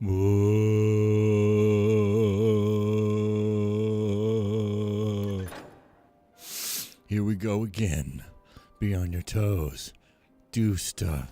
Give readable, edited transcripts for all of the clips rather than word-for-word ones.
Whoa. Here we go again. Be on your toes. Do stuff.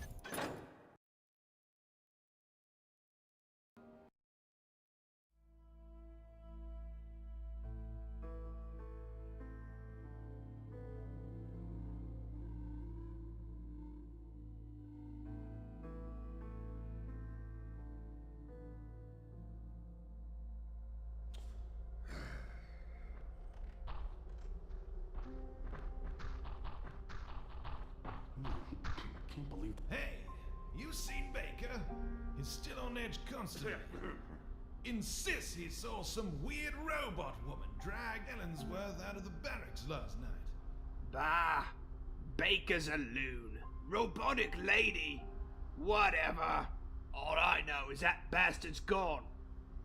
Can't believe. Hey, you seen Baker? He's still on edge constantly. Insists he saw some weird robot woman drag Ellensworth out of the barracks last night. Bah! Baker's a loon. Robotic lady. Whatever. All I know is that bastard's gone.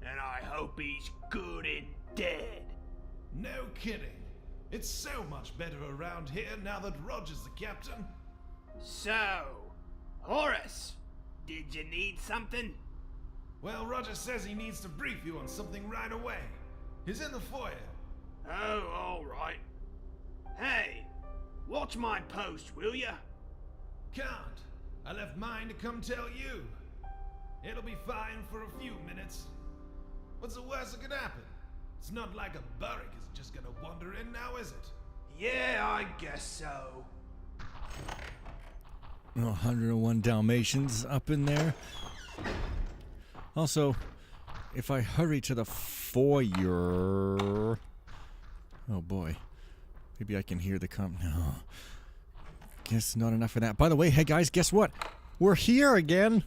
And I hope he's good and dead. No kidding. It's so much better around here now that Roger's the captain. So, Horace, did you need something? Well, Roger says he needs to brief you on something right away. He's in the foyer. Oh, all right. Hey, watch my post, will ya? Can't. I left mine to come tell you. It'll be fine for a few minutes. What's the worst that could happen? It's not like a barrack is just gonna wander in now, is it? Yeah, I guess so. 101 Dalmatians up in there. Also, if I hurry to the foyer... Oh boy. Maybe I can hear the No. Guess not enough of that. By the way, hey guys, guess what? We're here again!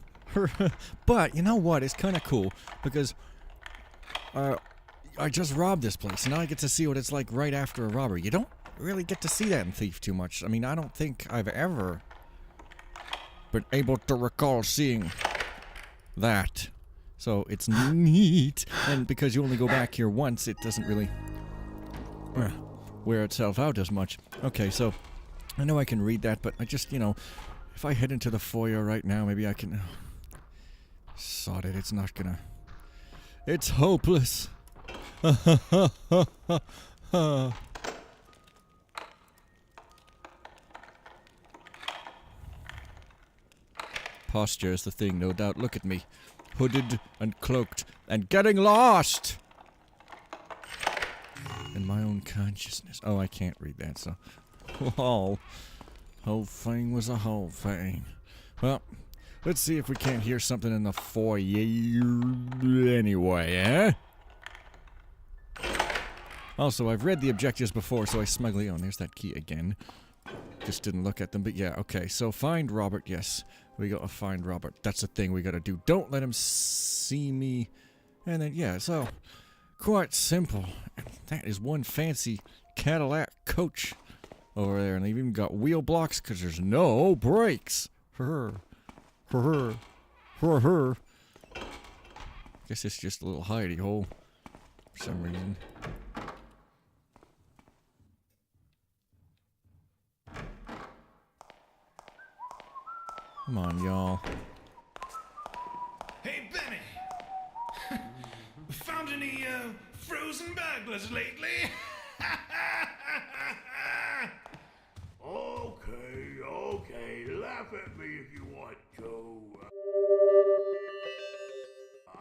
But, you know what? It's kind of cool, because... I just robbed this place, and now I get to see what it's like right after a robbery. You don't really get to see that in Thief too much. I mean, I don't think I've ever been able to recall seeing that. So it's neat, and because you only go back here once, it doesn't really wear itself out as much. Okay, so I know I can read that, but I just, you know, if I head into the foyer right now, maybe I can... Sod it, it's not gonna... It's hopeless. Posture is the thing, no doubt. Look at me. Hooded and cloaked and getting lost! In my own consciousness. Oh, I can't read that, so... Whole thing was a whole thing. Well, let's see if we can't hear something in the foyer anyway, eh? Also, I've read the objectives before, so I smugly... Oh, there's that key again. Just didn't look at them, but yeah, okay. So, find Robert, yes. We gotta find Robert. That's the thing we gotta do. Don't let him see me. And then, yeah, so... Quite simple. That is one fancy Cadillac coach over there. And they've even got wheel blocks, because there's no brakes. For her. For her. For her. Guess it's just a little hidey hole. For some reason. Come on, y'all. Hey, Benny! Found any, frozen burglars lately? Okay, laugh at me if you want to.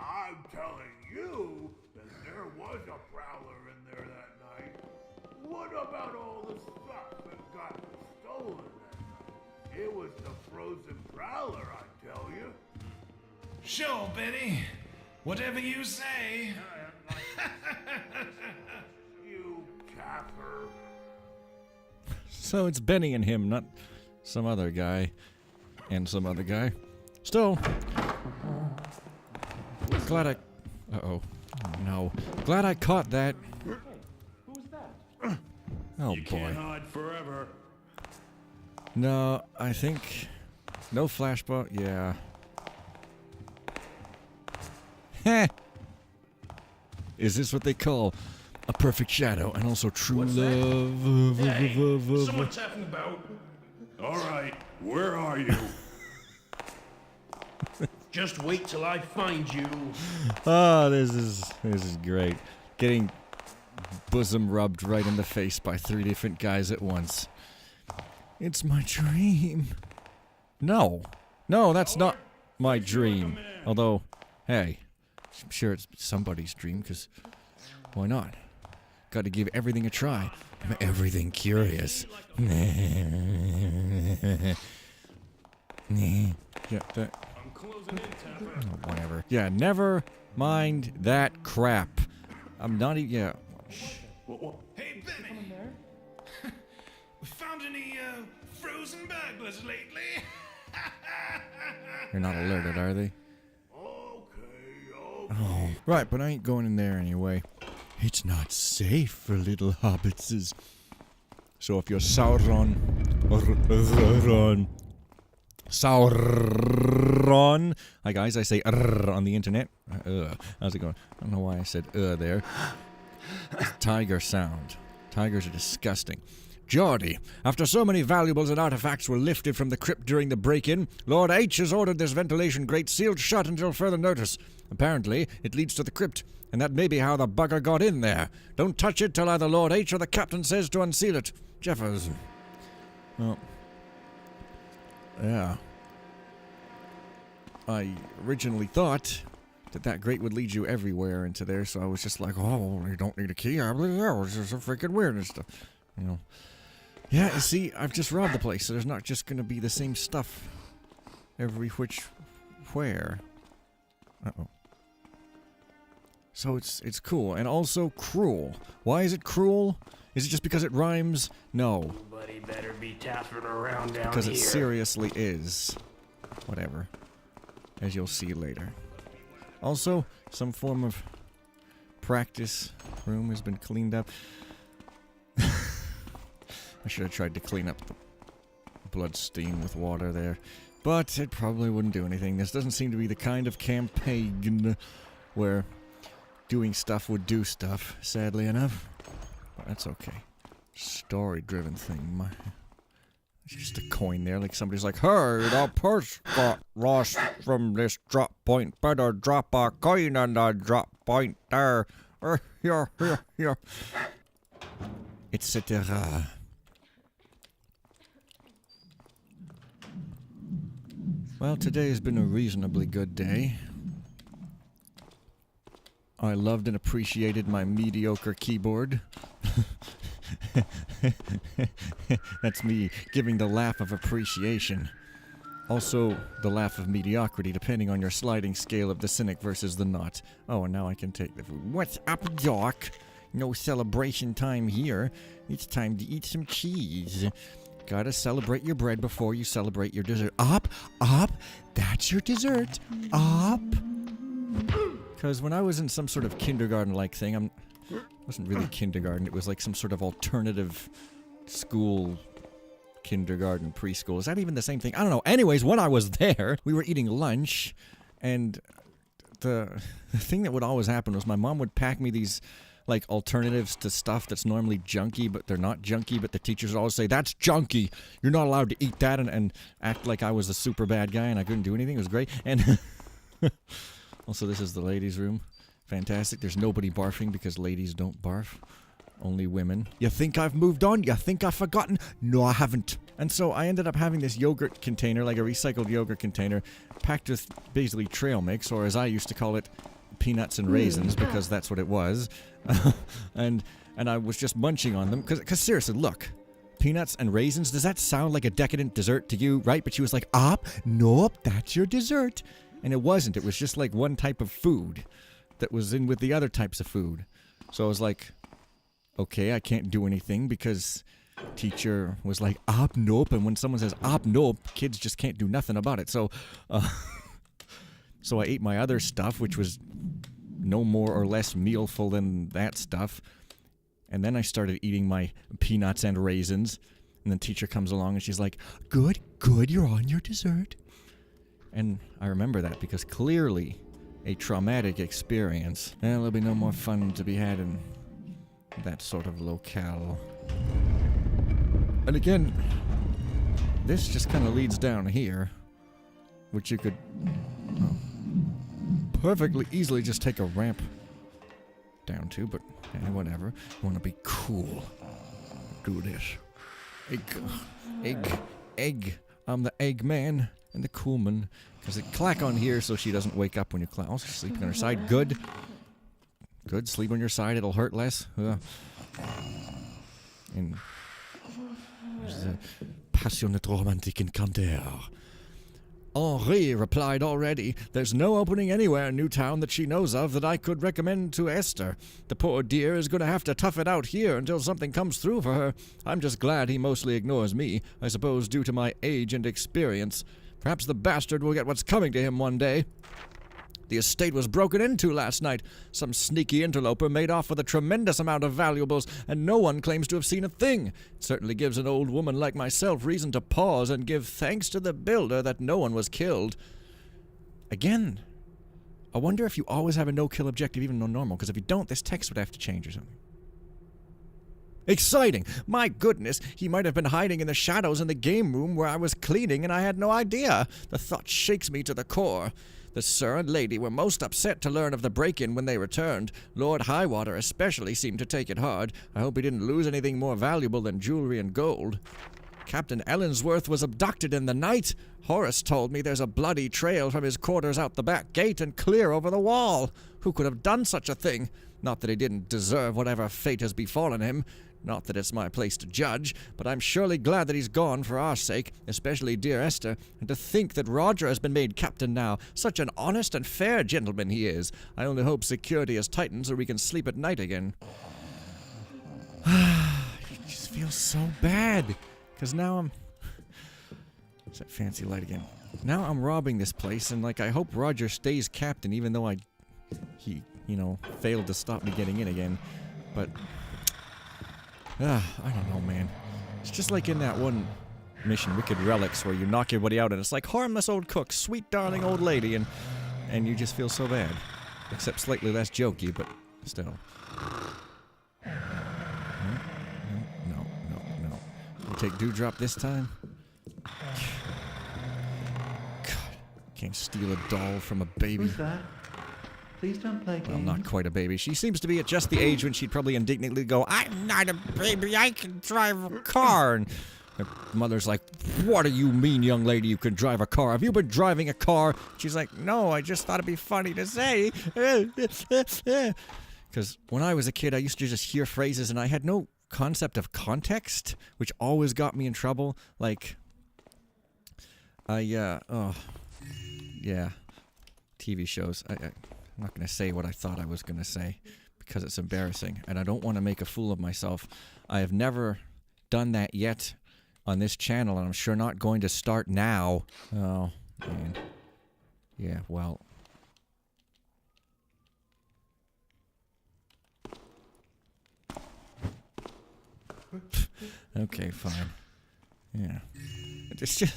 I'm telling you that there was a prowler in there that night. What about all the stuff that got stolen that night? It was the frozen prowler, I tell you. Sure, Benny. Whatever you say. You capper. So it's Benny and him, not some other guy. And some other guy. Still. Glad I... Uh-oh. Oh, no. Glad I caught that. Who's that? Oh, You boy. can't hide forever. No, I think... No flashball? Yeah. Heh! Is this what they call a perfect shadow and also true What's that? love? Hey, someone talking about. All right, where are you? Just wait till I find you. Oh, this is great. Getting bosom rubbed right in the face by 3 different guys at once. It's my dream. No, that's not my dream. Although, hey, I'm sure it's somebody's dream, because why not? Got to give everything a try. I'm everything curious. Yeah, that. I'm closing in, Tapper. Oh, whatever. Yeah, never mind that crap. I'm not even. Yeah. Hey, Benny. Found any frozen burglars lately? They're not alerted, are they? Okay. Oh, right, but I ain't going in there anyway. It's not safe for little hobbitses. So if you're Sauron, hi guys, I say on the internet. How's it going? I don't know why I said there. Tiger sound. Tigers are disgusting. Geordie, after so many valuables and artifacts were lifted from the crypt during the break-in, Lord H has ordered this ventilation grate sealed shut until further notice. Apparently, it leads to the crypt, and that may be how the bugger got in there. Don't touch it till either Lord H or the captain says to unseal it. Jeffers. Well, yeah. I originally thought that grate would lead you everywhere into there, so I was just like, oh, you don't need a key. I believe that was just a freaking weird and stuff. You know. Yeah, you see, I've just robbed the place, so there's not just gonna be the same stuff every which where. Uh-oh. So it's cool, and also cruel. Why is it cruel? Is it just because it rhymes? No. Nobody better be tapping around down Because here. it seriously is. Whatever. As you'll see later. Also, some form of practice room has been cleaned up. I should have tried to clean up the blood stain with water there. But it probably wouldn't do anything. This doesn't seem to be the kind of campaign where doing stuff would do stuff, sadly enough. But that's okay. Story-driven thing. It's just a coin there, like somebody's like, hey, the purse got lost from this drop point. Better drop a coin on the drop point there. Here. Etc. Well, today has been a reasonably good day. I loved and appreciated my mediocre keyboard. That's me giving the laugh of appreciation. Also, the laugh of mediocrity, depending on your sliding scale of the cynic versus the not. Oh, and now I can take the food. What's up, Doc? No celebration time here. It's time to eat some cheese. Gotta celebrate your bread before you celebrate your dessert. Up! That's your dessert. Up! Because when I was in some sort of kindergarten-like thing, it wasn't really kindergarten, it was like some sort of alternative school, kindergarten, preschool. Is that even the same thing? I don't know. Anyways, when I was there, we were eating lunch, and the thing that would always happen was my mom would pack me these, like, alternatives to stuff that's normally junky, but they're not junky, but the teachers would always say, that's junky! You're not allowed to eat that, and act like I was a super bad guy and I couldn't do anything. It was great. And also, this is the ladies' room. Fantastic. There's nobody barfing because ladies don't barf. Only women. You think I've moved on? You think I've forgotten? No, I haven't. And so I ended up having this yogurt container, like a recycled yogurt container, packed with basically trail mix, or as I used to call it, peanuts and raisins, because that's what it was. and I was just munching on them. Because seriously, look. Peanuts and raisins, does that sound like a decadent dessert to you, right? But she was like, nope, that's your dessert. And it wasn't. It was just like one type of food that was in with the other types of food. So I was like, okay, I can't do anything because teacher was like, nope. And when someone says, nope, kids just can't do nothing about it. So, so I ate my other stuff, which was no more or less mealful than that stuff. And then I started eating my peanuts and raisins. And then teacher comes along and she's like, good, you're on your dessert. And I remember that because clearly a traumatic experience. And there'll be no more fun to be had in that sort of locale. And again, this just kind of leads down here, which you could... Oh. perfectly easily just take a ramp down to, but whatever. I want to be cool. Do this. Egg. I'm the egg man and the cool man. Because it clack on here so she doesn't wake up when you clack. Oh, she's sleeping on her side. Good. Good. Sleep on your side. It'll hurt less. And there's the passionate romantic encounter. Henri replied already. There's no opening anywhere in Newtown that she knows of that I could recommend to Esther. The poor dear is going to have to tough it out here until something comes through for her. I'm just glad he mostly ignores me, I suppose due to my age and experience. Perhaps the bastard will get what's coming to him one day. The estate was broken into last night. Some sneaky interloper made off with a tremendous amount of valuables, and no one claims to have seen a thing. It certainly gives an old woman like myself reason to pause and give thanks to the builder that no one was killed. Again, I wonder if you always have a no-kill objective even though normal, because if you don't, this text would have to change or something. Exciting! My goodness, he might have been hiding in the shadows in the game room where I was cleaning and I had no idea. The thought shakes me to the core. The sir and lady were most upset to learn of the break-in when they returned. Lord Highwater especially seemed to take it hard. I hope he didn't lose anything more valuable than jewelry and gold. Captain Ellensworth was abducted in the night. Horace told me there's a bloody trail from his quarters out the back gate and clear over the wall. Who could have done such a thing? Not that he didn't deserve whatever fate has befallen him. Not that it's my place to judge, but I'm surely glad that he's gone for our sake, especially dear Esther, and to think that Roger has been made captain now. Such an honest and fair gentleman he is. I only hope security is tightened so we can sleep at night again. It just feels so bad, because now I'm... It's that fancy light again. Now I'm robbing this place, and I hope Roger stays captain, even though he failed to stop me getting in again. But... I don't know, man. It's just like in that one mission, Wicked Relics, where you knock everybody out, and it's like, harmless old cook, sweet darling old lady, and you just feel so bad. Except slightly less jokey, but still. No. We'll take Dewdrop this time. God, can't steal a doll from a baby. Who's that? Please don't play games. Well, not quite a baby. She seems to be at just the age when she'd probably indignantly go, I'm not a baby, I can drive a car. And her mother's like, what do you mean, young lady, you can drive a car? Have you been driving a car? She's like, no, I just thought it'd be funny to say. Because when I was a kid, I used to just hear phrases and I had no concept of context, which always got me in trouble. TV shows. I'm not going to say what I thought I was going to say because it's embarrassing, and I don't want to make a fool of myself. I have never done that yet on this channel, and I'm sure not going to start now. Oh, man. Yeah, well. Okay, fine. Yeah. It's just...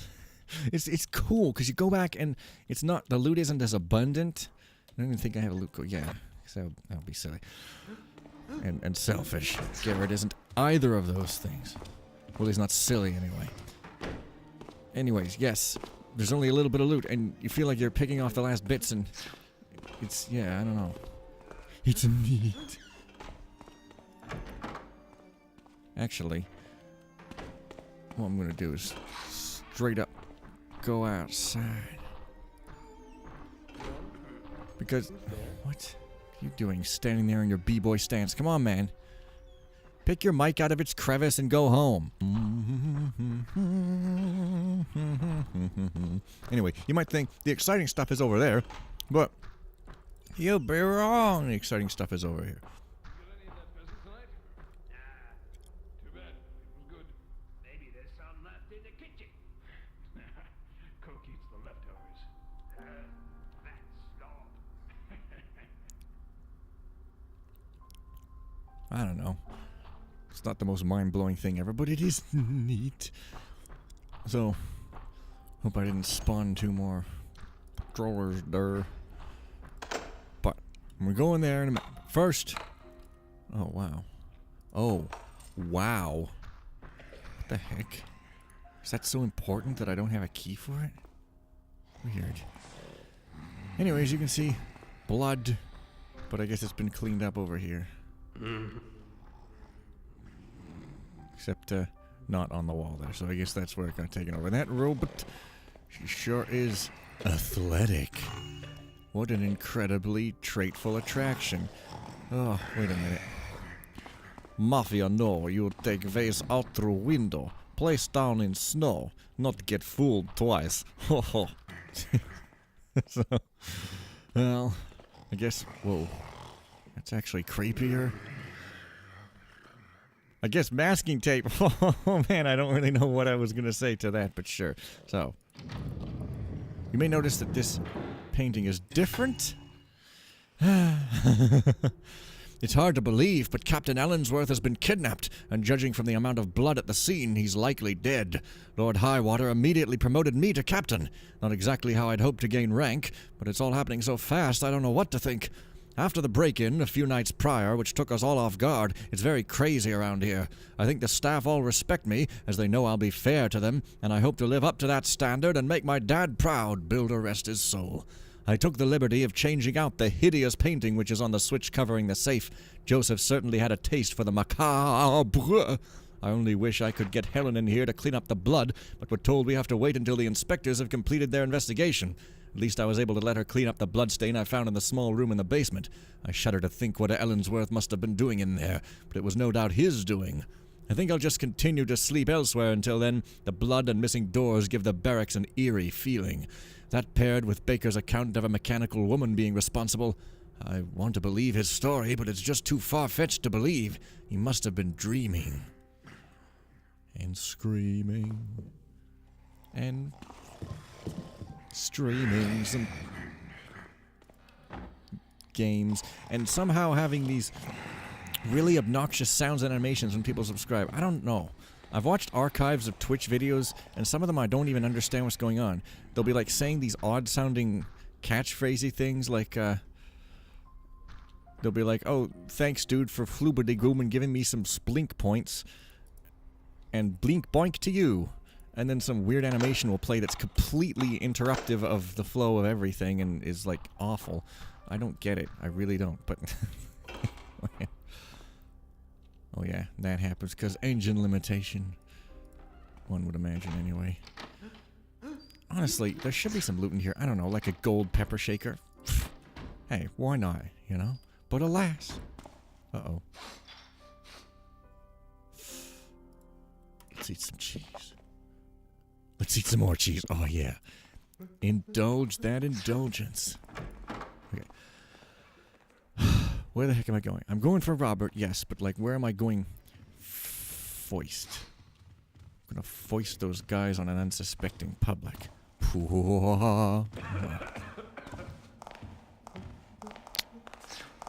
It's cool, because you go back and it's not... The loot isn't as abundant. I don't even think I have a loot code. Yeah, so that would be silly. And selfish. Garrett isn't either of those things. Well, he's not silly anyway. Anyways, yes. There's only a little bit of loot, and you feel like you're picking off the last bits, and it's... Yeah, I don't know. It's neat. Actually, what I'm gonna do is straight up go outside. Because, what are you doing standing there in your b-boy stance? Come on, man. Pick your mic out of its crevice and go home. Anyway, you might think the exciting stuff is over there, but you'll be wrong. The exciting stuff is over here. Too bad. It was good. Maybe there's some left in the kitchen. Cook eats the leftovers. That slob. I don't know. It's not the most mind-blowing thing ever, but it is neat. So, hope I didn't spawn 2 more strollers there. But, we're going there in a minute. First... Oh, wow. Oh, wow. What the heck? Is that so important that I don't have a key for it? Weird. Anyways, you can see blood, but I guess it's been cleaned up over here. Except, not on the wall there, so I guess that's where it got taken over. That robot, she sure is athletic. What an incredibly traitful attraction. Oh, wait a minute. Mafia, no, you take vase out through window, place down in snow, not get fooled twice. Ho ho. So, well, I guess, whoa, that's actually creepier. I guess masking tape. Oh man, I don't really know what I was gonna say to that, but sure. So, you may notice that this painting is different. It's hard to believe, but Captain Ellensworth has been kidnapped, and judging from the amount of blood at the scene, he's likely dead. Lord Highwater immediately promoted me to captain. Not exactly how I'd hoped to gain rank, but it's all happening so fast I don't know what to think. After the break-in, a few nights prior, which took us all off guard, it's very crazy around here. I think the staff all respect me, as they know I'll be fair to them, and I hope to live up to that standard and make my dad proud, builder rest his soul. I took the liberty of changing out the hideous painting which is on the switch covering the safe. Joseph certainly had a taste for the macabre. I only wish I could get Helen in here to clean up the blood, but we're told we have to wait until the inspectors have completed their investigation. At least I was able to let her clean up the bloodstain I found in the small room in the basement. I shudder to think what Ellensworth must have been doing in there, but it was no doubt his doing. I think I'll just continue to sleep elsewhere until then. The blood and missing doors give the barracks an eerie feeling. That paired with Baker's account of a mechanical woman being responsible. I want to believe his story, but it's just too far-fetched to believe. He must have been dreaming. And screaming. And streaming some games. And somehow having these really obnoxious sounds and animations when people subscribe. I don't know. I've watched archives of Twitch videos, and some of them I don't even understand what's going on. They'll be like saying these odd-sounding catchphrasey things, like, they'll be like, oh, thanks, dude, for flubberdigoom and giving me some splink points, and blink boink to you. And then some weird animation will play that's completely interruptive of the flow of everything and is, like, awful. I don't get it. I really don't, but... Oh yeah, that happens because engine limitation. One would imagine anyway. Honestly, there should be some loot in here. I don't know, like a gold pepper shaker. Hey, why not, you know? But alas. Uh-oh. Let's eat some cheese. Let's eat some more cheese. Oh yeah. Indulge that indulgence. Okay. Where the heck am I going? I'm going for Robert, yes, but like, where am I going? Foist. I'm gonna foist those guys on an unsuspecting public. Oh,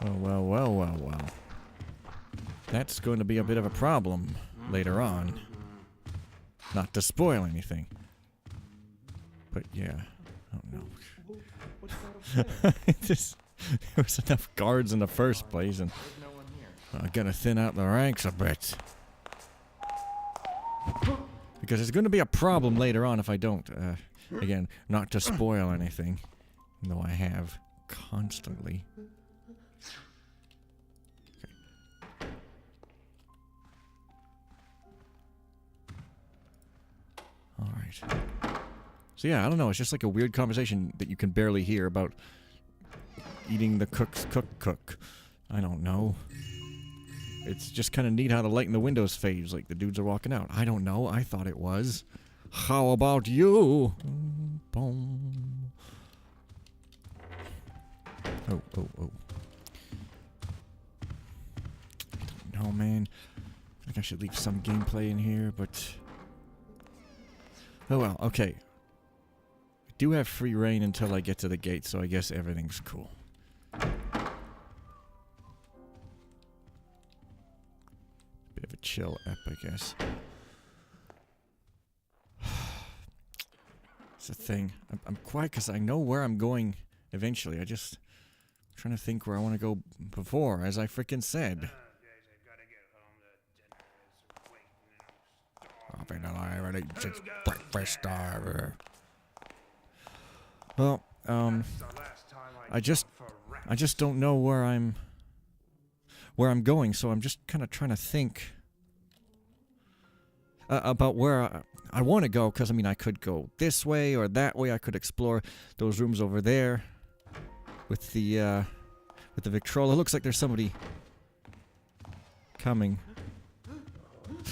well. That's going to be a bit of a problem later on. Not to spoil anything. But yeah, I don't know. There was enough guards in the first place, and I gotta thin out the ranks a bit. Because there's gonna be a problem later on if I don't. Again, not to spoil anything, though I have constantly. Okay. Alright. So yeah, I don't know, it's just like a weird conversation that you can barely hear about eating the cook's cook. I don't know. It's just kind of neat how the light in the windows fades like the dudes are walking out. I don't know. I thought it was. How about you? Boom. Oh. I don't know, man. I think I should leave some gameplay in here, but... Oh well, okay. I do have free reign until I get to the gate, so I guess everything's cool. Bit of a chill ep, I guess. It's a thing. I'm quiet because I know where I'm going eventually. I'm trying to think where I want to go before, as I frickin' said. I've been alive and eaten since breakfast. Well, I just... I just don't know where I'm going, so I'm just kind of trying to think about where I want to go, because I mean I could go this way or that way. I could explore those rooms over there with the Victrola. Looks like there's somebody coming.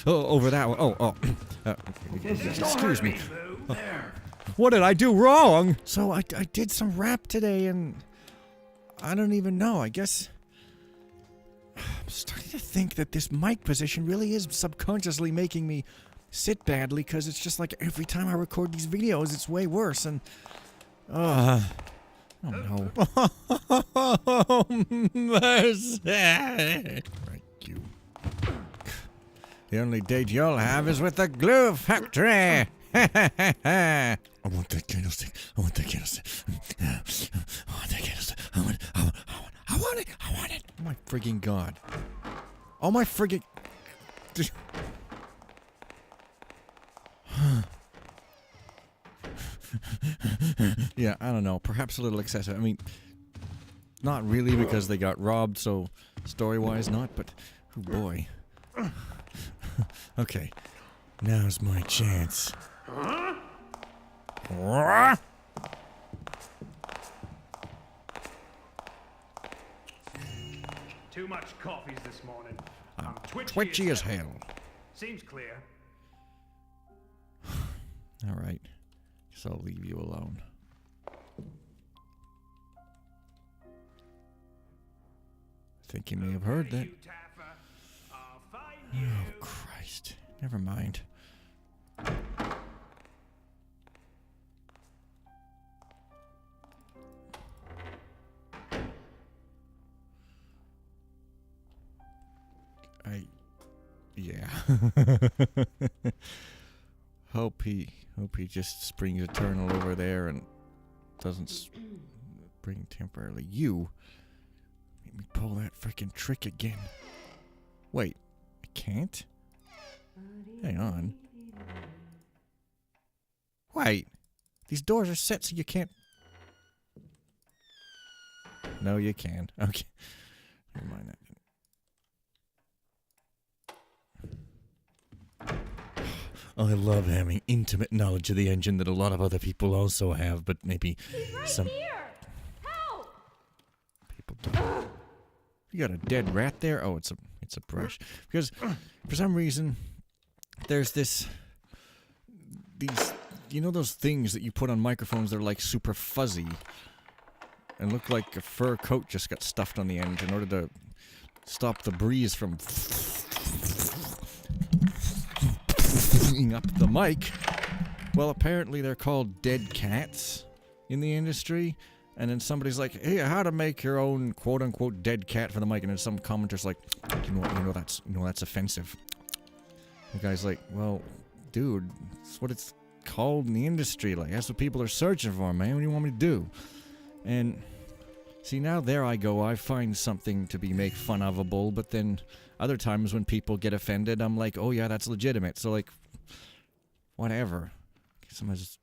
Oh, over that one. Oh. Excuse me. What did I do wrong? So I did some rap today, and I don't even know. I guess I'm starting to think that this mic position really is subconsciously making me sit badly, because it's just like every time I record these videos, it's way worse, and oh no. Oh, mercy. Right, you. The only date you'll have is with the glue factory. I want that candlestick. I want that candlestick. I want that candlestick. I want it. I want it. Oh my frigging god. Oh my frigging. Yeah, I don't know. Perhaps a little excessive. I mean, not really, because they got robbed, so story-wise not, but oh boy. Okay. Now's my chance. Too much coffees this morning. I'm twitchy as hell. Seems clear. Alright. Guess I'll leave you alone. I think you may have heard that. Oh, Christ. Never mind. Yeah. Hope he just springs eternal over there and doesn't spring temporarily. You make me pull that freaking trick again. Wait, I can't? Hang on. Wait, these doors are set so you can't. No, you can. Okay. Never mind that. I love having intimate knowledge of the engine that a lot of other people also have, but maybe some people don't. You got a dead rat there? Oh, it's a brush. Because for some reason there's these, you know, those things that you put on microphones that are like super fuzzy and look like a fur coat just got stuffed on the end in order to stop the breeze from up the mic. Well, apparently they're called dead cats in the industry, and then somebody's like, hey, how to make your own quote-unquote dead cat for the mic, and then some commenter's like, you know that's offensive. The guy's like, well, dude, that's what it's called in the industry. Like, that's what people are searching for, man. What do you want me to do? And see, now there I go. I find something to be make fun ofable, but then other times when people get offended, I'm like, oh yeah, that's legitimate. So like, whatever. Sometimes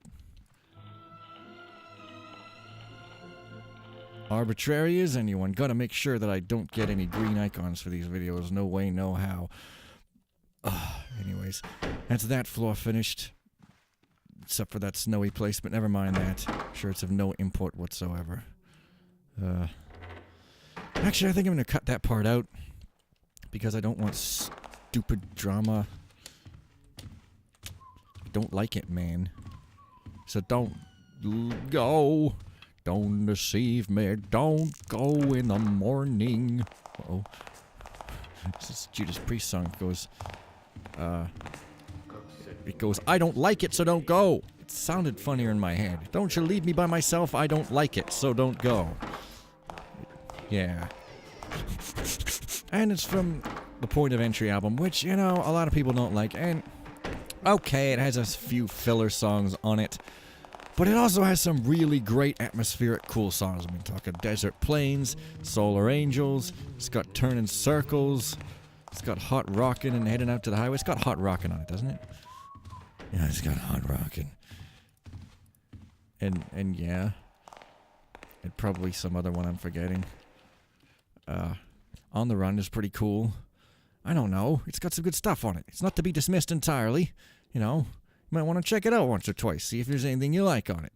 arbitrary as anyone. Gotta make sure that I don't get any green icons for these videos. No way, no how. Anyways, that's that floor finished. Except for that snowy place, but never mind that. Sure, it's of no import whatsoever. Actually, I think I'm gonna cut that part out, because I don't want stupid drama. I don't like it, man. So don't go. Don't deceive me. Don't go in the morning. Uh-oh. This is Judas Priest song. It goes, I don't like it, so don't go. It sounded funnier in my head. Don't you leave me by myself. I don't like it, so don't go. Yeah. And it's from the Point of Entry album, which, you know, a lot of people don't like. And, okay, it has a few filler songs on it. But it also has some really great atmospheric cool songs. I mean, talking Desert Plains, Solar Angels. It's got Turning Circles. It's got Hot Rockin' and Heading Out to the Highway. It's got Hot Rockin' on it, doesn't it? Yeah, it's got Hot Rockin'. And yeah. And probably some other one I'm forgetting. On the Run is pretty cool. I don't know. It's got some good stuff on it. It's not to be dismissed entirely. You know, you might want to check it out once or twice. See if there's anything you like on it.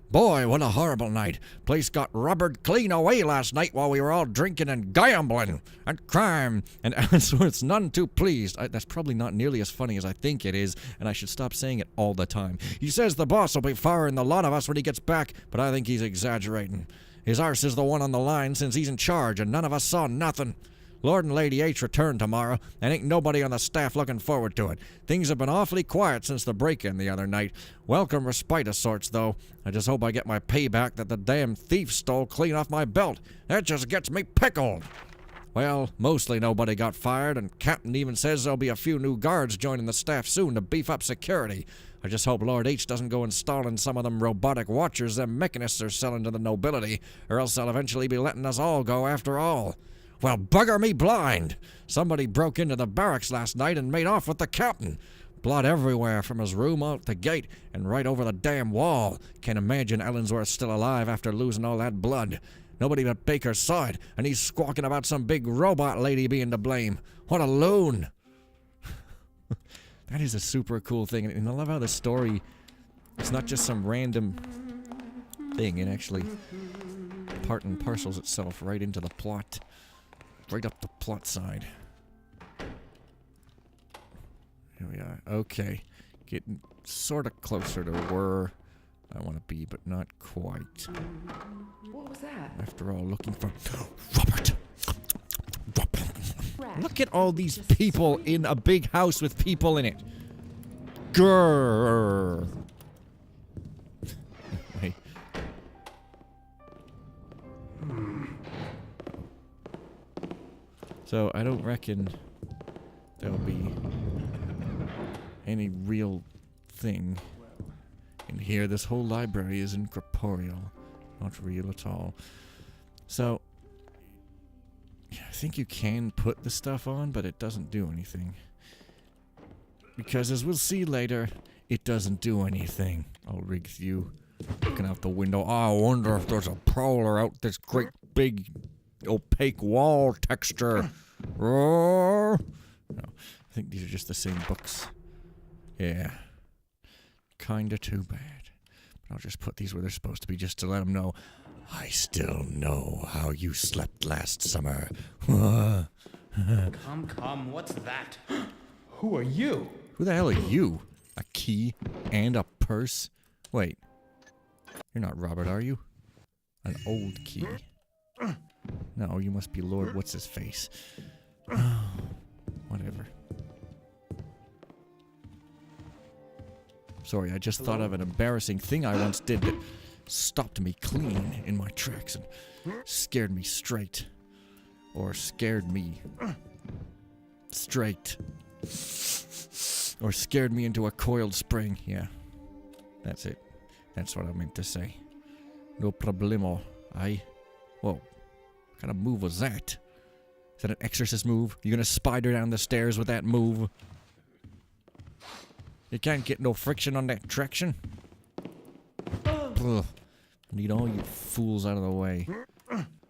Boy, what a horrible night. Place got rubbered clean away last night while we were all drinking and gambling and crime. And Ellsworth's none too pleased. That's probably not nearly as funny as I think it is, and I should stop saying it all the time. He says the boss will be firing the lot of us when he gets back, but I think he's exaggerating. His arse is the one on the line since he's in charge, and none of us saw nothing. Lord and Lady H return tomorrow, and ain't nobody on the staff looking forward to it. Things have been awfully quiet since the break-in the other night. Welcome respite of sorts, though. I just hope I get my payback that the damn thief stole clean off my belt. That just gets me pickled. Well, mostly nobody got fired, and Captain even says there'll be a few new guards joining the staff soon to beef up security. I just hope Lord H doesn't go installing some of them robotic watchers them mechanists are selling to the nobility, or else they'll eventually be letting us all go after all. Well, bugger me blind! Somebody broke into the barracks last night and made off with the captain. Blood everywhere from his room out the gate and right over the damn wall. Can't imagine Ellsworth's still alive after losing all that blood. Nobody but Baker saw it, and he's squawking about some big robot lady being to blame. What a loon! That is a super cool thing, and I love how the story, it's not just some random thing, it actually part and parcels itself right into the plot. Right up the plot side. Here we are. Okay. Getting sort of closer to where I want to be, but not quite. What was that? After all, looking for Robert. Look at all these people in a big house with people in it. Grrr. Wait. So, I don't reckon there'll be any real thing in here. This whole library is incorporeal. Not real at all. So, I think you can put the stuff on, but it doesn't do anything. Because, as we'll see later, it doesn't do anything. I'll rig you looking out the window. Oh, I wonder if there's a prowler out this great big opaque wall texture. No, I think these are just the same books. Yeah. Kinda too bad. But I'll just put these where they're supposed to be just to let them know. I still know how you slept last summer. Come, what's that? Who are you? Who the hell are you? A key and a purse? Wait. You're not Robert, are you? An old key. No, you must be Lord What's-His-Face. Whatever. Sorry, I just thought of an embarrassing thing I once did that stopped me clean in my tracks and scared me straight. Or scared me straight. Or scared me into a coiled spring. Yeah, that's it. That's what I meant to say. No problemo. Whoa. What kind of move was that? Is that an exorcist move? You gonna spider down the stairs with that move? You can't get no friction on that traction. Ugh. I need all you fools out of the way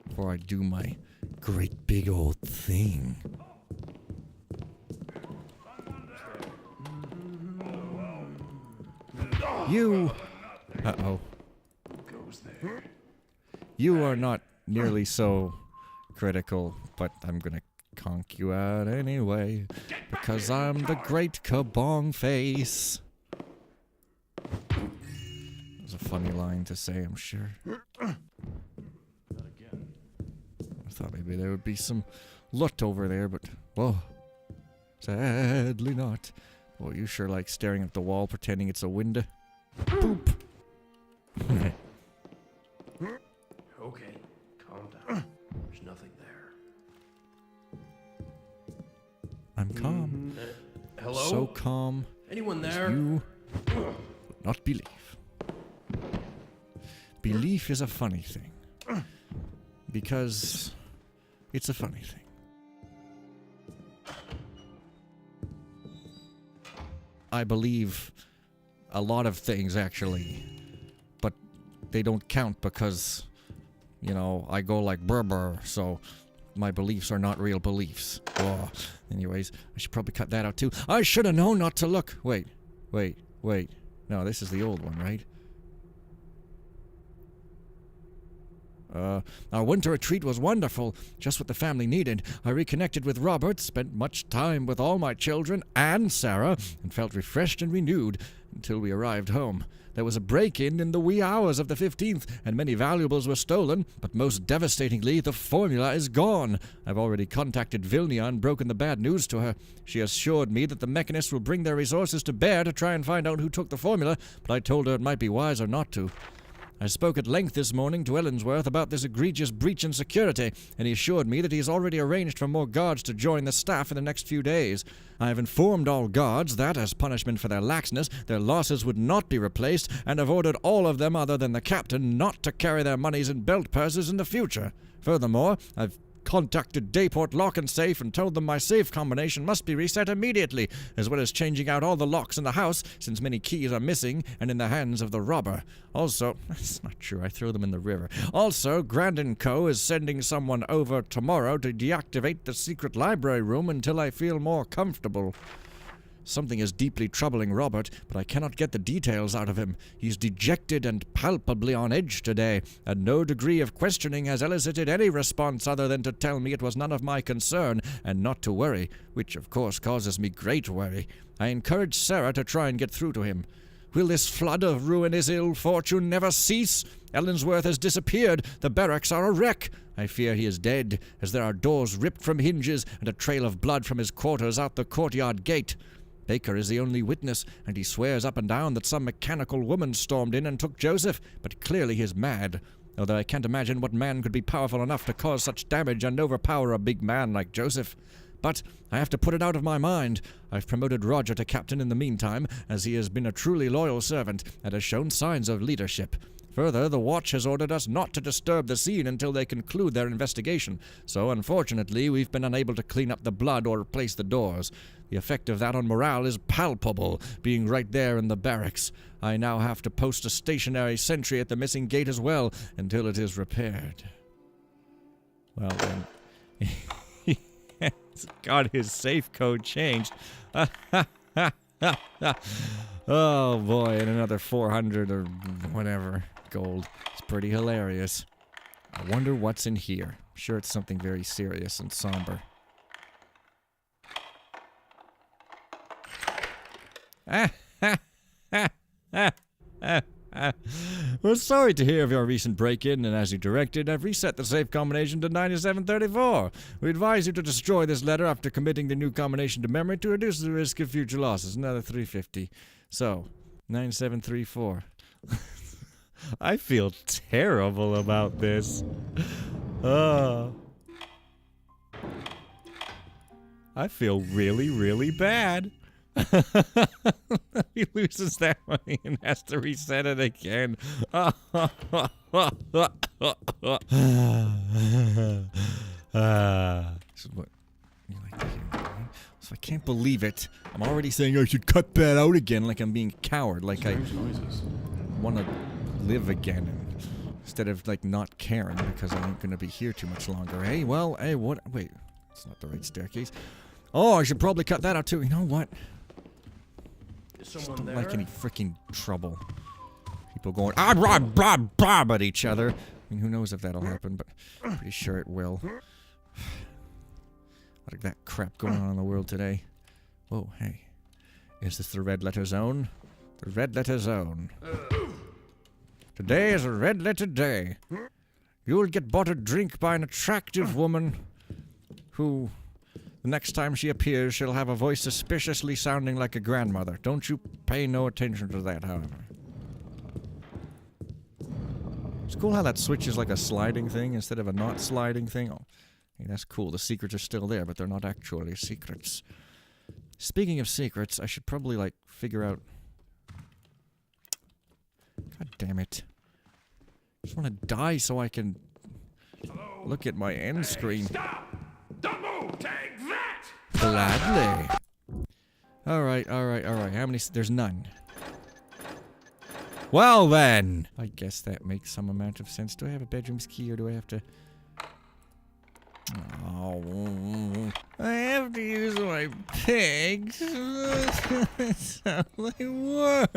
before I do my great big old thing. You... Uh-oh. You are not nearly so critical, but I'm gonna conk you out anyway, because I'm the great Kabong Face. That was a funny line to say, I'm sure. I thought maybe there would be some loot over there, but, well, sadly not. Well, you sure like staring at the wall pretending it's a window. Boop. Okay, calm down. There's nothing there. I'm calm. Hello? So calm. Anyone as there? You would not believe. Belief is a funny thing. Because it's a funny thing. I believe a lot of things, actually. But they don't count because, you know, I go like brr, so my beliefs are not real beliefs. Oh. Anyways, I should probably cut that out too. I should have known not to look. Wait. No, this is the old one, right? Our winter retreat was wonderful, just what the family needed. I reconnected with Robert, spent much time with all my children and Sarah, and felt refreshed and renewed until we arrived home. There was a break-in in the wee hours of the 15th, and many valuables were stolen, but most devastatingly, the formula is gone. I've already contacted Vilnia and broken the bad news to her. She assured me that the mechanists will bring their resources to bear to try and find out who took the formula, but I told her it might be wiser not to. I spoke at length this morning to Ellensworth about this egregious breach in security, and he assured me that he has already arranged for more guards to join the staff in the next few days. I have informed all guards that, as punishment for their laxness, their losses would not be replaced, and have ordered all of them other than the captain not to carry their monies in belt purses in the future. Furthermore, I've contacted Dayport Lock and Safe and told them my safe combination must be reset immediately, as well as changing out all the locks in the house, since many keys are missing and in the hands of the robber. Also, that's not true, I threw them in the river. Also, Grand & Co. is sending someone over tomorrow to deactivate the secret library room until I feel more comfortable. Something is deeply troubling Robert, but I cannot get the details out of him. He's dejected and palpably on edge today, and no degree of questioning has elicited any response other than to tell me it was none of my concern, and not to worry, which of course causes me great worry. I encourage Sarah to try and get through to him. Will this flood of ruinous ill fortune never cease? Ellensworth has disappeared. The barracks are a wreck. I fear he is dead, as there are doors ripped from hinges and a trail of blood from his quarters out the courtyard gate. Baker is the only witness, and he swears up and down that some mechanical woman stormed in and took Joseph, but clearly he's mad. Although I can't imagine what man could be powerful enough to cause such damage and overpower a big man like Joseph. But I have to put it out of my mind. I've promoted Roger to captain in the meantime, as he has been a truly loyal servant, and has shown signs of leadership. Further, the Watch has ordered us not to disturb the scene until they conclude their investigation, so unfortunately we've been unable to clean up the blood or replace the doors. The effect of that on morale is palpable, being right there in the barracks. I now have to post a stationary sentry at the missing gate as well, until it is repaired. Well then, he's got his safe code changed. Oh boy, and another 400 or whatever gold. It's pretty hilarious. I wonder what's in here. I'm sure it's something very serious and somber. Well, sorry to hear of your recent break-in, and as you directed, I've reset the safe combination to 9734. We advise you to destroy this letter after committing the new combination to memory to reduce the risk of future losses. Another 350. So, 9734. I feel terrible about this. I feel really, really bad. He loses that money and has to reset it again. So I can't believe it. I'm already saying I should cut that out again, like I'm being a coward, like I want to live again, instead of like not caring because I ain't gonna be here too much longer. Hey, well, hey, what? Wait, it's not the right staircase. Oh, I should probably cut that out too. You know what? Just don't like any freaking trouble. People going blah blah blah at each other. I mean, who knows if that'll happen, but I'm pretty sure it will. What is that crap going on in the world today? Whoa, hey. Is this the red letter zone? The red letter zone. Today is a red letter day. You will get bought a drink by an attractive woman who, the next time she appears, she'll have a voice suspiciously sounding like a grandmother. Don't you pay no attention to that, however. It's cool how that switch is like a sliding thing instead of a not sliding thing. Oh, hey, that's cool. The secrets are still there, but they're not actually secrets. Speaking of secrets, I should probably, like, figure out... God damn it. I just want to die so I can look at my end screen. Stop! Don't move! Take that! Gladly. Alright. How many? There's none. Well then! I guess that makes some amount of sense. Do I have a bedroom's key or do I have to... Oh, I have to use my pigs. That's how they work.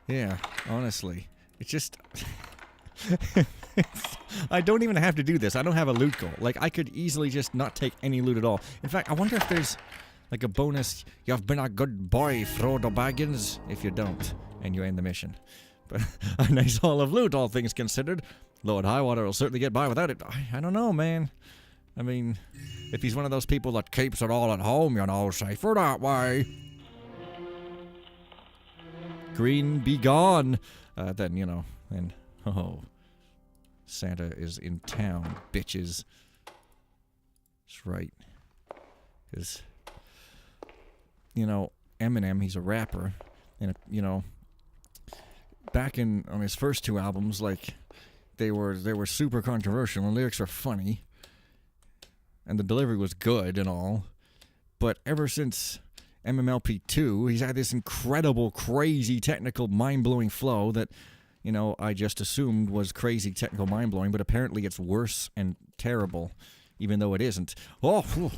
Yeah, honestly, it's just... I don't even have to do this. I don't have a loot goal. Like, I could easily just not take any loot at all. In fact, I wonder if there's... like a bonus, you've been a good boy, Frodo Baggins, if you don't, and you end the mission. But a nice haul of loot, all things considered. Lord Highwater will certainly get by without it. I don't know, man. I mean, if he's one of those people that keeps it all at home, you know, safer that way. Green be gone. Then, you know, then, oh, Santa is in town, bitches. That's right. Because... you know, Eminem, he's a rapper, and you know, back on his first two albums, like they were super controversial. The lyrics were funny, and the delivery was good and all. But ever since MMLP2, he's had this incredible, crazy, technical, mind-blowing flow that, you know, I just assumed was crazy, technical, mind-blowing. But apparently, it's worse and terrible, even though it isn't. Oh, phew.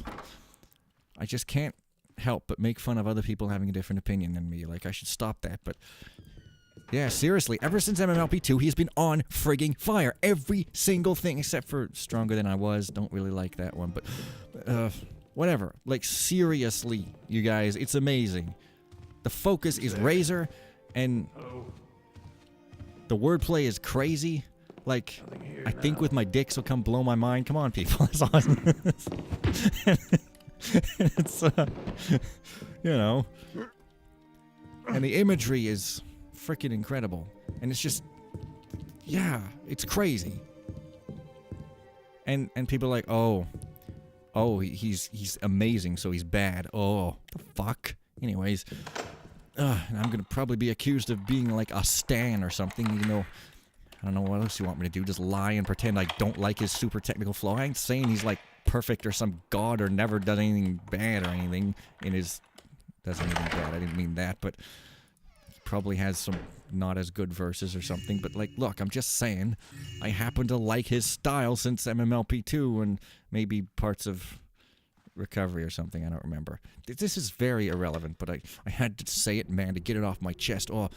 I just can't help but make fun of other people having a different opinion than me. Like, I should stop that, but... yeah, seriously, ever since MMLP2, he's been on frigging fire. Every single thing, except for Stronger Than I Was. Don't really like that one, but... whatever. Like, seriously, you guys, it's amazing. The focus is razor, and... the wordplay is crazy. Like, I think with my dicks will come blow my mind. Come on, people, that's awesome. It's, you know, and the imagery is freaking incredible, and it's just, yeah, it's crazy. And people are like, oh, he's amazing, so he's bad. Oh, the fuck. Anyways, and I'm gonna probably be accused of being like a stan or something, even though I don't know what else you want me to do. Just lie and pretend I don't like his super technical flow. I ain't saying he's like perfect or some god or never done anything bad or anything in his... doesn't anything bad, I didn't mean that, but he probably has some not as good verses or something. But like, look, I'm just saying, I happen to like his style since MMLP2 and maybe parts of Recovery or something, I don't remember. This is very irrelevant, but I had to say it, man, to get it off my chest. Oh,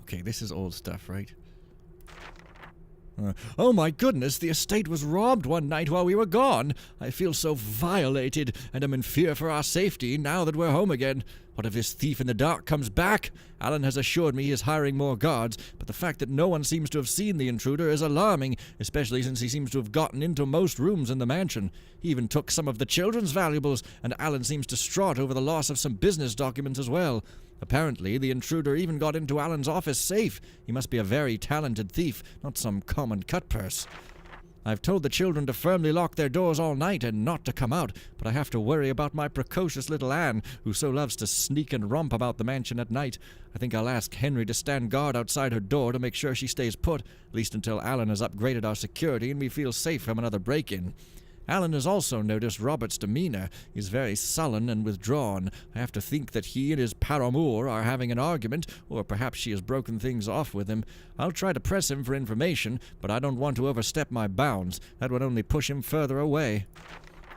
okay, this is old stuff, right? Oh my goodness, the estate was robbed one night while we were gone. I feel so violated, and am in fear for our safety now that we're home again. What if this thief in the dark comes back? Alan has assured me he is hiring more guards, but the fact that no one seems to have seen the intruder is alarming, especially since he seems to have gotten into most rooms in the mansion. He even took some of the children's valuables, and Alan seems distraught over the loss of some business documents as well. Apparently, the intruder even got into Alan's office safe. He must be a very talented thief, not some common cutpurse. I've told the children to firmly lock their doors all night and not to come out, but I have to worry about my precocious little Anne, who so loves to sneak and romp about the mansion at night. I think I'll ask Henry to stand guard outside her door to make sure she stays put, at least until Alan has upgraded our security and we feel safe from another break-in. Alan has also noticed Robert's demeanor. He's very sullen and withdrawn. I have to think that he and his paramour are having an argument, or perhaps she has broken things off with him. I'll try to press him for information, but I don't want to overstep my bounds. That would only push him further away.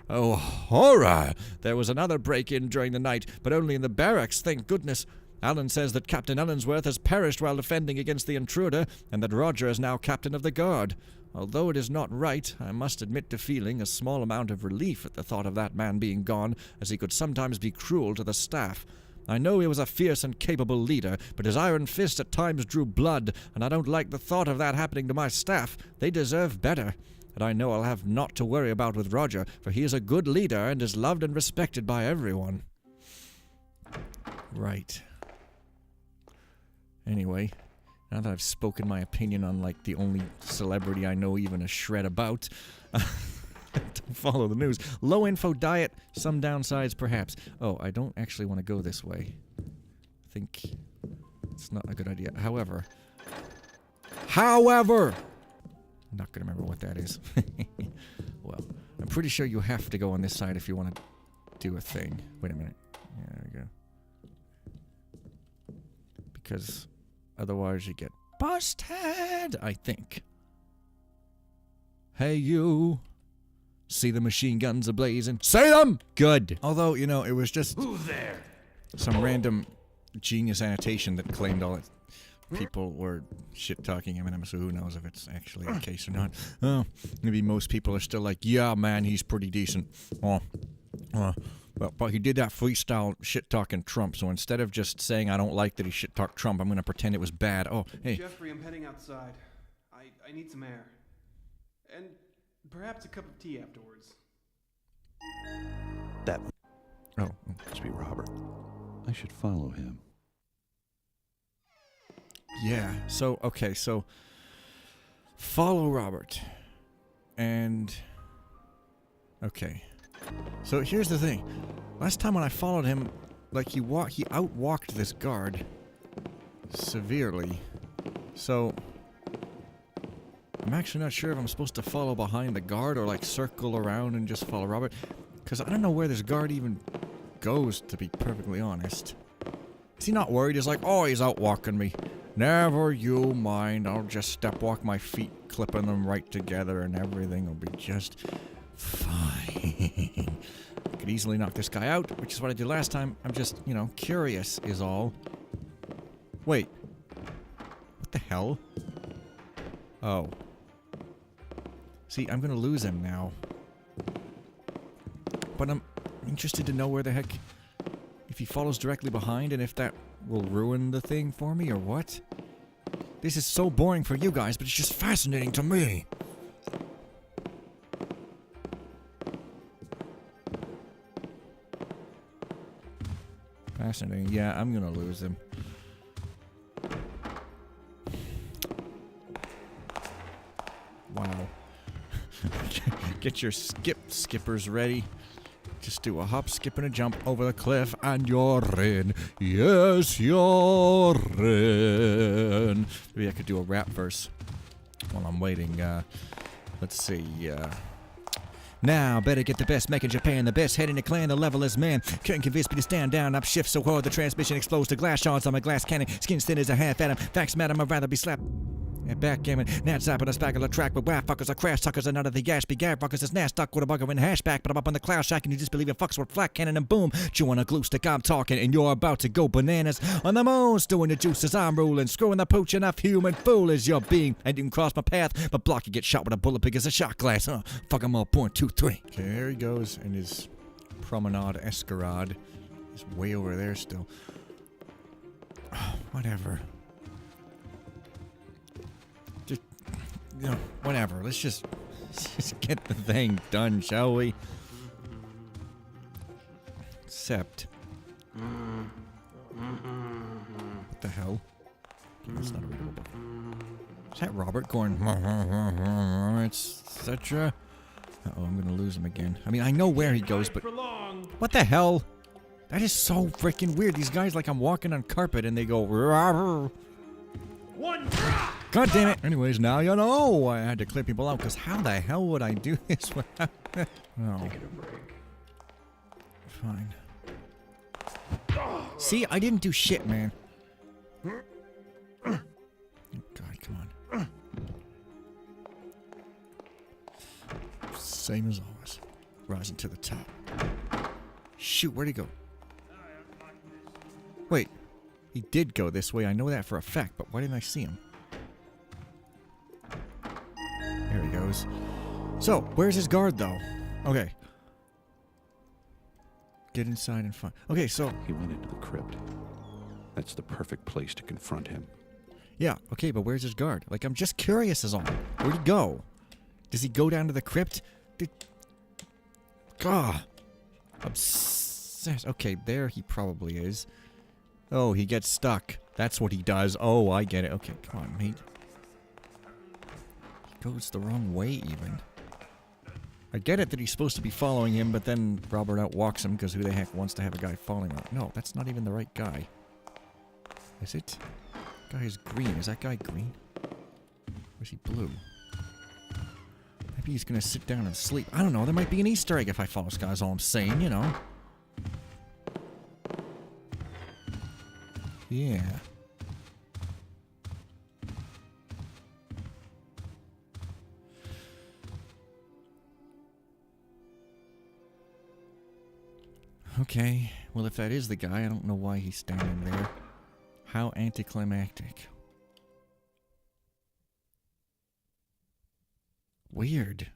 Oh, horror! There was another break-in during the night, but only in the barracks, thank goodness. Alan says that Captain Ellensworth has perished while defending against the intruder, and that Roger is now captain of the guard. Although it is not right, I must admit to feeling a small amount of relief at the thought of that man being gone, as he could sometimes be cruel to the staff. I know he was a fierce and capable leader, but his iron fist at times drew blood, and I don't like the thought of that happening to my staff. They deserve better. And I know I'll have naught to worry about with Roger, for he is a good leader and is loved and respected by everyone. Right. Anyway, now that I've spoken my opinion on, like, the only celebrity I know even a shred about, don't follow the news. Low info diet, some downsides perhaps. Oh, I don't actually want to go this way. I think it's not a good idea. However, However, I'm not gonna remember what that is. Well, I'm pretty sure you have to go on this side if you want to do a thing. Wait a minute. Yeah, there we go. Because otherwise you get busted, I think. Hey, you. See the machine guns ablazing? Say them! Good. Although, you know, it was just Who's there? some random genius annotation that claimed all it. People were shit-talking Eminem, so who knows if it's actually the case or not. Oh, maybe most people are still like, yeah, man, he's pretty decent. But he did that freestyle shit-talking Trump, so instead of just saying I don't like that he shit-talked Trump, I'm going to pretend it was bad. Oh, hey. Jeffrey, I'm heading outside. I need some air. And perhaps a cup of tea afterwards. That Oh, must be Robert. I should follow him. yeah. So, okay, so follow Robert. And okay. So here's the thing. Last time when I followed him, like he outwalked this guard severely. So I'm actually not sure if I'm supposed to follow behind the guard or like circle around and just follow Robert, because I don't know where this guard even goes, to be perfectly honest. Is he not worried? He's like, oh, he's outwalking me. Never you mind. I'll just step walk my feet, clipping them right together, and everything will be just fine. I could easily knock this guy out, which is what I did last time. I'm just, you know, curious is all. Wait. What the hell? Oh. See, I'm gonna lose him now. But I'm interested to know where the heck... if he follows directly behind and if that will ruin the thing for me or what. This is so boring for you guys, but it's just fascinating to me. Fascinating. Yeah, I'm gonna lose him. Wow. Get your skippers ready. Just do a hop, skip, and a jump over the cliff, and you're in. Yes, you're in. Maybe I could do a rap verse while I'm waiting. Let's see. Now, better get the best, making Japan the best, heading to clan, the level is man. Couldn't convince me to stand down, up shift so hard the transmission explodes to glass shards on my glass cannon. Skin thin as a half atom, facts matter, I'd rather be slapped. And backgammon, Nat zapping us back on the track with waff fuckers, are crash suckers, and none of the gas be gab fuckers is Nat stuck with a bugger in hashback, but I'm up on the cloud shack and you just believe in fucks with flat cannon and boom. Chewing a glue stick, I'm talking, and you're about to go bananas. On the moon, stewing the juices, I'm ruling, screwing the pooch enough human fool as you're being. I didn't cross my path, but block you get shot with a bullet big as a shot glass. Fuck 'em all, 0.23. Okay, there he goes in his promenade escarade. He's way over there still. Whatever. You know, whatever. Let's just get the thing done, shall we? Except... what the hell? Okay, that's not a readable book. Is that Robert going... etc.? Uh-oh, I'm gonna lose him again. I mean, I know where he goes, but... what the hell? That is so freaking weird. These guys, like I'm walking on carpet and they go... One. God damn it. Anyways, now you know I had to clear people out, because how the hell would I do this without... oh. Taking a break. Fine. See, I didn't do shit, man. Oh, God, come on. Same as always. Rising to the top. Shoot, where'd he go? Wait. He did go this way, I know that for a fact, but why didn't I see him? There he goes. So, where's his guard, though? Okay. Get inside and find... okay, so... He went into the crypt. That's the perfect place to confront him. yeah, okay, but where's his guard? Like, I'm just curious as all. Where'd he go? Does he go down to the crypt? Gah! Obsessed. Okay, there he probably is. Oh, he gets stuck. That's what he does. Oh, I get it. Okay, come on, mate. He goes the wrong way, even. I get it that he's supposed to be following him, but then Robert outwalks him, because who the heck wants to have a guy following him? No, that's not even the right guy. Is it? Guy is green. Is that guy green? Or is he blue? Maybe he's gonna sit down and sleep. I don't know, there might be an Easter egg if I follow Sky's all I'm saying, you know. Yeah. Okay, well if that is the guy, I don't know why he's standing there. How anticlimactic. Weird.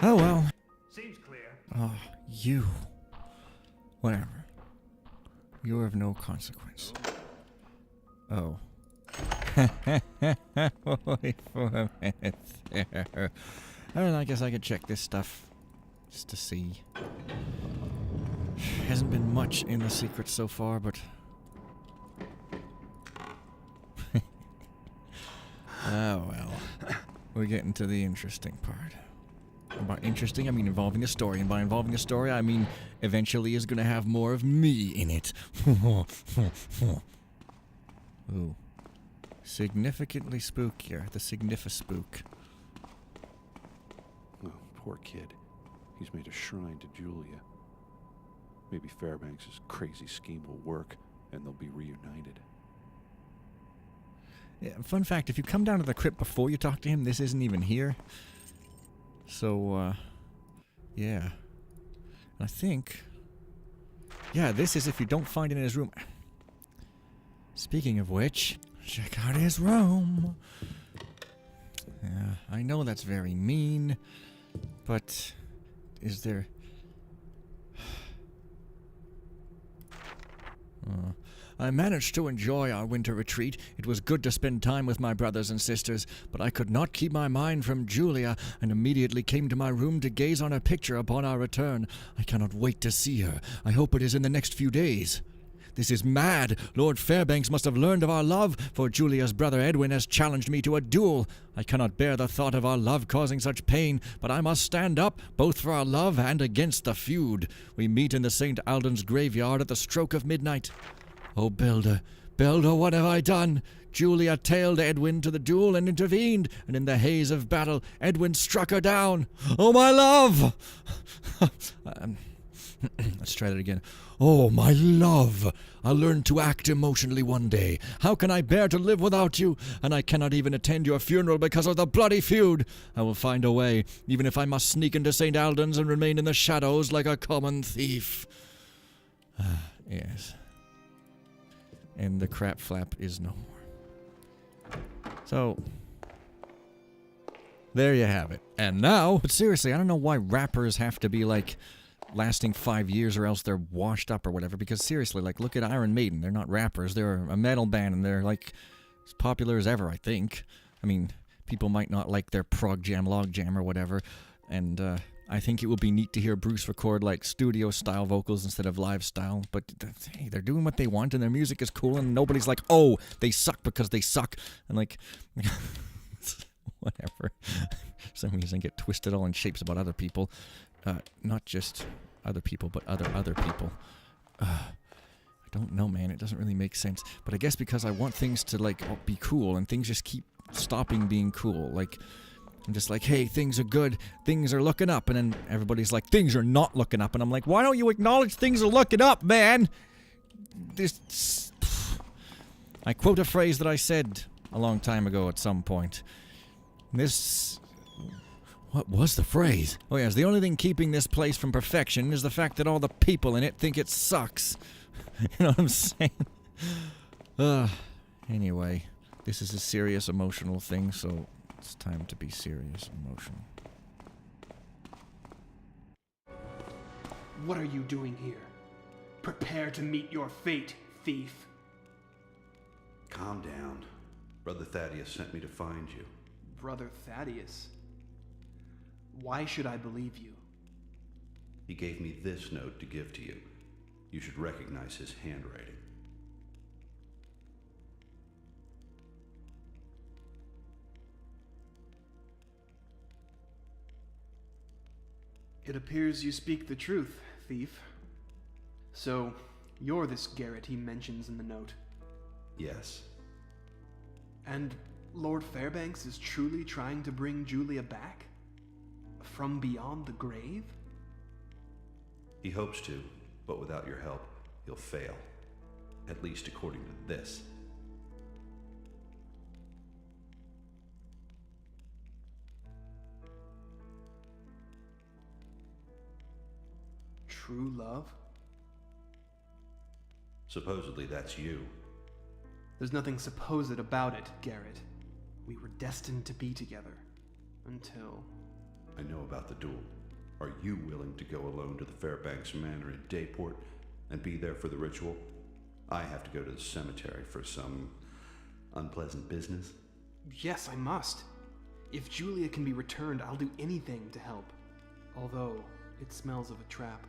Oh well. Seems clear. Oh, you. Whatever. You're of no consequence. Oh. Wait for a minute there. I guess I could check this stuff. Just to see. Hasn't been much in the secret so far, but... Oh well. We're getting to the interesting part. And by interesting, I mean involving a story. And by involving a story, I mean eventually is going to have more of me in it. Ooh. Significantly spookier. The Signifi-spook. Oh, poor kid. He's made a shrine to Julia. Maybe Fairbanks' crazy scheme will work, and they'll be reunited. Yeah, fun fact, if you come down to the crypt before you talk to him, this isn't even here. So, yeah. I think... Yeah, this is if you don't find it in his room. Speaking of which, check out his room. Yeah, I know that's very mean, but is there... I managed to enjoy our winter retreat. It was good to spend time with my brothers and sisters, but I could not keep my mind from Julia, and immediately came to my room to gaze on her picture upon our return. I cannot wait to see her. I hope it is in the next few days. This is mad. Lord Fairbanks must have learned of our love, for Julia's brother Edwin has challenged me to a duel. I cannot bear the thought of our love causing such pain, but I must stand up, both for our love and against the feud. We meet in the St. Alden's graveyard at the stroke of midnight. Oh, Builder, Builder, what have I done? Julia tailed Edwin to the duel and intervened, and in the haze of battle, Edwin struck her down. Oh, my love! Let's try that again. Oh, my love! I learned to act emotionally one day. How can I bear to live without you? And I cannot even attend your funeral because of the bloody feud. I will find a way, even if I must sneak into St. Alden's and remain in the shadows like a common thief. Yes. And the crap flap is no more. So, there you have it. And now, but seriously, I don't know why rappers have to be like lasting 5 years or else they're washed up or whatever, because seriously, like, look at Iron Maiden. They're not rappers, they're a metal band, and they're like as popular as ever, I think. I mean, people might not like their prog jam, log jam, or whatever, and I think it would be neat to hear Bruce record like studio style vocals instead of live style, but hey, they're doing what they want and their music is cool, and nobody's like, oh, they suck because they suck, and like whatever. For some reason I get twisted all in shapes about other people, not just other people, but other people. I don't know, man, it doesn't really make sense, but I guess because I want things to like be cool, and things just keep stopping being cool. Like, I'm just like, hey, things are good, things are looking up, and then everybody's like, things are not looking up, and I'm like, why don't you acknowledge things are looking up, man? This... I quote a phrase that I said a long time ago at some point. This... What was the phrase? Oh yes, the only thing keeping this place from perfection is the fact that all the people in it think it sucks. You know what I'm saying? Anyway, this is a serious emotional thing, so... It's time to be serious, emotional. What are you doing here? Prepare to meet your fate, thief. Calm down. Brother Thaddeus sent me to find you. Brother Thaddeus? Why should I believe you? He gave me this note to give to you. You should recognize his handwriting. It appears you speak the truth, thief. So, you're this Garrett he mentions in the note. Yes. And Lord Fairbanks is truly trying to bring Julia back? From beyond the grave? He hopes to, but without your help, he'll fail. At least according to this. True love? Supposedly that's you. There's nothing supposed about it, Garrett. We were destined to be together. Until... I know about the duel. Are you willing to go alone to the Fairbanks Manor in Dayport and be there for the ritual? I have to go to the cemetery for some unpleasant business. Yes, I must. If Julia can be returned, I'll do anything to help. Although, it smells of a trap.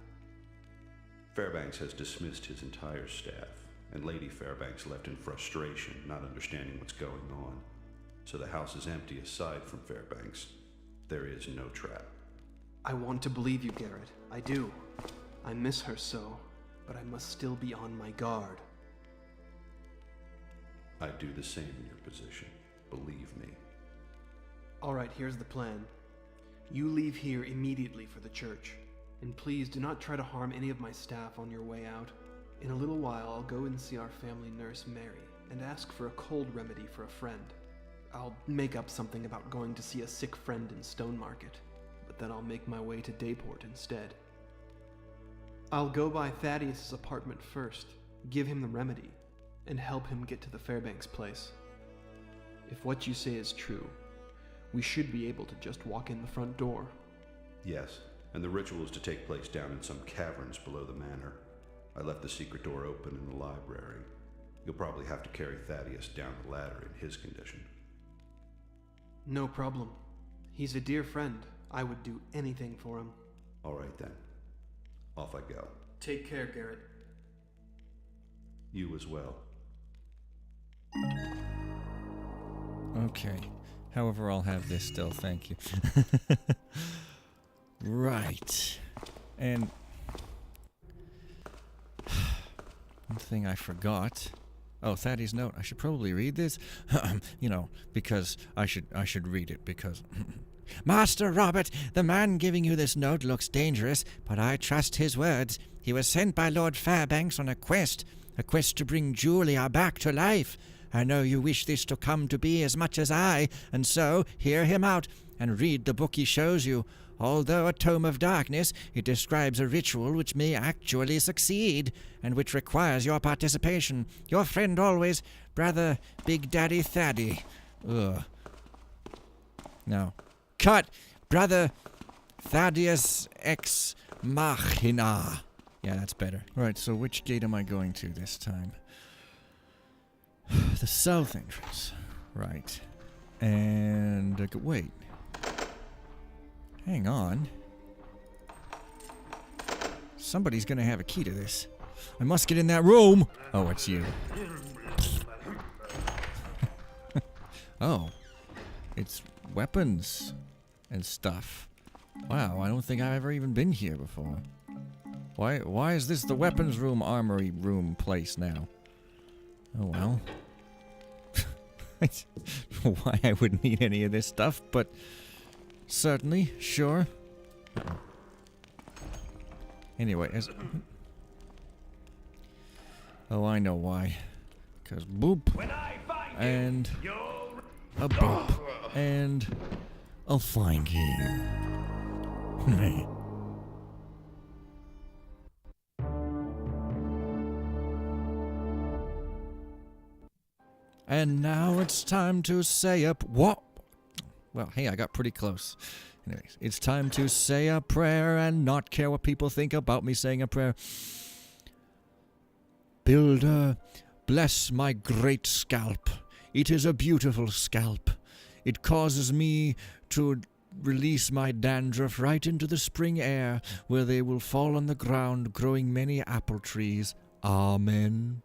Fairbanks has dismissed his entire staff, and Lady Fairbanks left in frustration, not understanding what's going on. So the house is empty aside from Fairbanks. There is no trap. I want to believe you, Garrett. I do. I miss her so, but I must still be on my guard. I'd do the same in your position. Believe me. Alright, here's the plan. You leave here immediately for the church. And please do not try to harm any of my staff on your way out. In a little while, I'll go and see our family nurse, Mary, and ask for a cold remedy for a friend. I'll make up something about going to see a sick friend in Stone Market, but then I'll make my way to Dayport instead. I'll go by Thaddeus' apartment first, give him the remedy, and help him get to the Fairbanks place. If what you say is true, we should be able to just walk in the front door. Yes, and the ritual is to take place down in some caverns below the manor. I left the secret door open in the library. You'll probably have to carry Thaddeus down the ladder in his condition. No problem. He's a dear friend. I would do anything for him. All right then. Off I go. Take care, Garrett. You as well. Okay. However, I'll have this still, thank you. Right. And... one thing I forgot. Oh, Thaddeus' note. I should probably read this. You know, because I should read it, because... Master Robert, the man giving you this note looks dangerous, but I trust his words. He was sent by Lord Fairbanks on a quest to bring Julia back to life. I know you wish this to come to be as much as I, and so hear him out and read the book he shows you. Although a tome of darkness, it describes a ritual which may actually succeed, and which requires your participation. Your friend always, Brother Big Daddy Thaddy. Ugh. No. Cut! Brother Thaddeus Ex Machina. Yeah, that's better. Right, so which gate am I going to this time? The south entrance. Right. And... wait. Hang on. Somebody's gonna have a key to this. I must get in that room! Oh, it's you. Oh. It's weapons and stuff. Wow, I don't think I've ever even been here before. Why is this the weapons room, armory room place now? Oh well. I don't know why I would need any of this stuff, but certainly, sure. Uh-oh. Anyway, oh, I know why. Because boop, and a boop, and I'll find you. And now it's time to say up. What? Well, hey, I got pretty close. Anyways, it's time to say a prayer and not care what people think about me saying a prayer. Builder, bless my great scalp. It is a beautiful scalp. It causes me to release my dandruff right into the spring air, where they will fall on the ground, growing many apple trees. Amen.